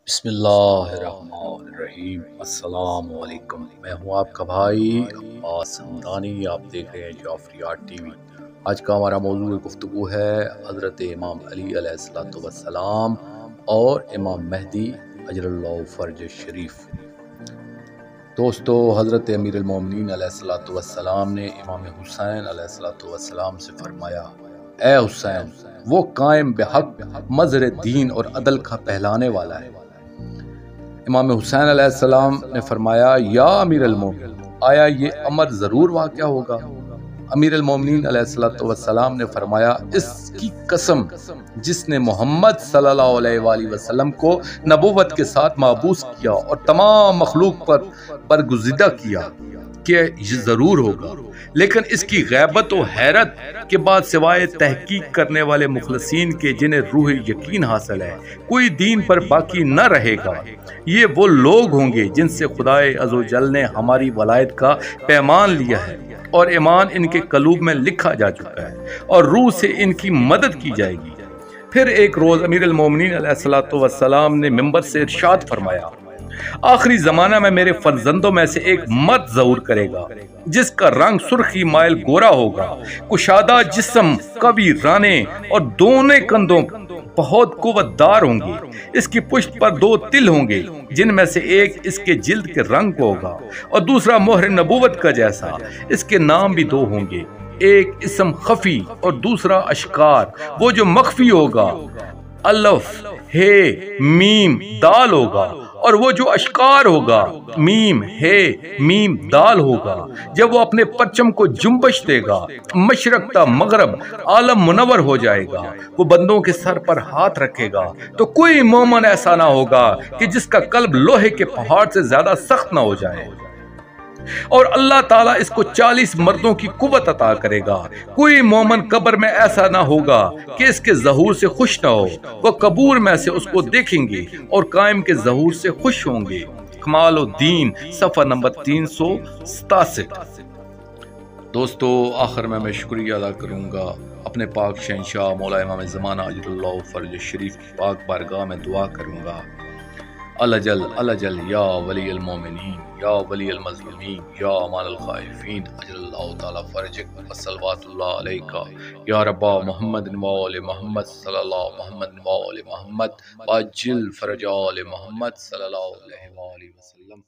بسم اللہ الرحمن الرحیم۔ السلام علیکم، میں ہوں آپ کا بھائی عباس حمدانی، آپ دیکھ رہے ہیں جعفریات ٹی وی۔ آج کا ہمارا موضوع گفتگو ہے حضرت امام علی علیہ السلام اور امام مہدی اجل اللہ فرجہ الشریف۔ دوستو، حضرت امیر المومنین علیہ السلام نے امام حسین علیہ السلام سے فرمایا، اے حسین، وہ قائم بحق مظہر دین اور عدل کا پہلانے والا ہے۔ امام حسین علیہ السلام نے فرمایا، یا امیر المومنین، آیا یہ امر ضرور واقع ہوگا؟ امیر المومنین علیہ السلام نے فرمایا، اس کی قسم جس نے محمد صلی اللہ علیہ وآلہ وسلم کو نبوت کے ساتھ مابعوث کیا اور تمام مخلوق پر برگزیدہ کیا، کہ یہ ضرور ہوگا، لیکن اس کی غیبت و حیرت کے بعد سوائے تحقیق کرنے والے مخلصین کے جنہیں روح یقین حاصل ہے، کوئی دین پر باقی نہ رہے گا۔ یہ وہ لوگ ہوں گے جن سے خدائے عزوجل نے ہماری ولایت کا پیمان لیا ہے اور ایمان ان کے قلوب میں لکھا جا چکا ہے اور روح سے ان کی مدد کی جائے گی۔ پھر ایک روز امیر المومنین علیہ السلام نے منبر سے ارشاد فرمایا، آخری زمانہ میں میرے فرزندوں میں سے ایک مرد ظہور کرے گا جس کا رنگ سرخی مائل گورا ہوگا، کشادہ جسم، قوی رانے اور دونوں کندھوں بہت قوت دار ہوں گے۔ اس کی پشت پر 2 تل ہوں گے، جن میں سے ایک اس کے جلد کے رنگ کو ہوگا اور دوسرا مہر نبوت کا جیسا۔ اس کے نام بھی 2 ہوں گے، ایک اسم خفی اور دوسرا اشکار۔ وہ جو مخفی ہوگا الف ہے میم دال ہوگا، اور وہ جو اشکار ہوگا میم ہے میم دال ہوگا۔ جب وہ اپنے پرچم کو جنبش دے گا، مشرق تا مغرب عالم منور ہو جائے گا۔ وہ بندوں کے سر پر ہاتھ رکھے گا تو کوئی مومن ایسا نہ ہوگا کہ جس کا قلب لوہے کے پہاڑ سے زیادہ سخت نہ ہو جائے، اور اللہ تعالیٰ اس کو 40 مردوں کی قوت عطا کرے گا۔ کوئی مومن قبر میں ایسا نہ ہوگا کہ اس کے ظہور سے خوش نہ ہو۔ وہ قبور میں سے اس کو دیکھیں گے اور قائم کے ظہور سے خوش ہوں گے۔ اکمال الدین، صفحہ نمبر 367۔ دوستو، آخر میں شکریہ ادا کروں گا اپنے پاک شہنشاہ مولا امام زمانہ علیہ اللہ فرجہ الشریف کی پاک بارگاہ میں دعا کروں گا، الجل الجل یا ولی المومنین، یا ولی المظلومین، یا امان الخائفین، اجل اللہ تعالی فرجک، وصلوات اللہ علیکہ یا رب محمد وآل محمد صلی اللہ محمد وآل محمد، واجل فرج آل محمد صلی اللہ علیہ وآلہ وسلم۔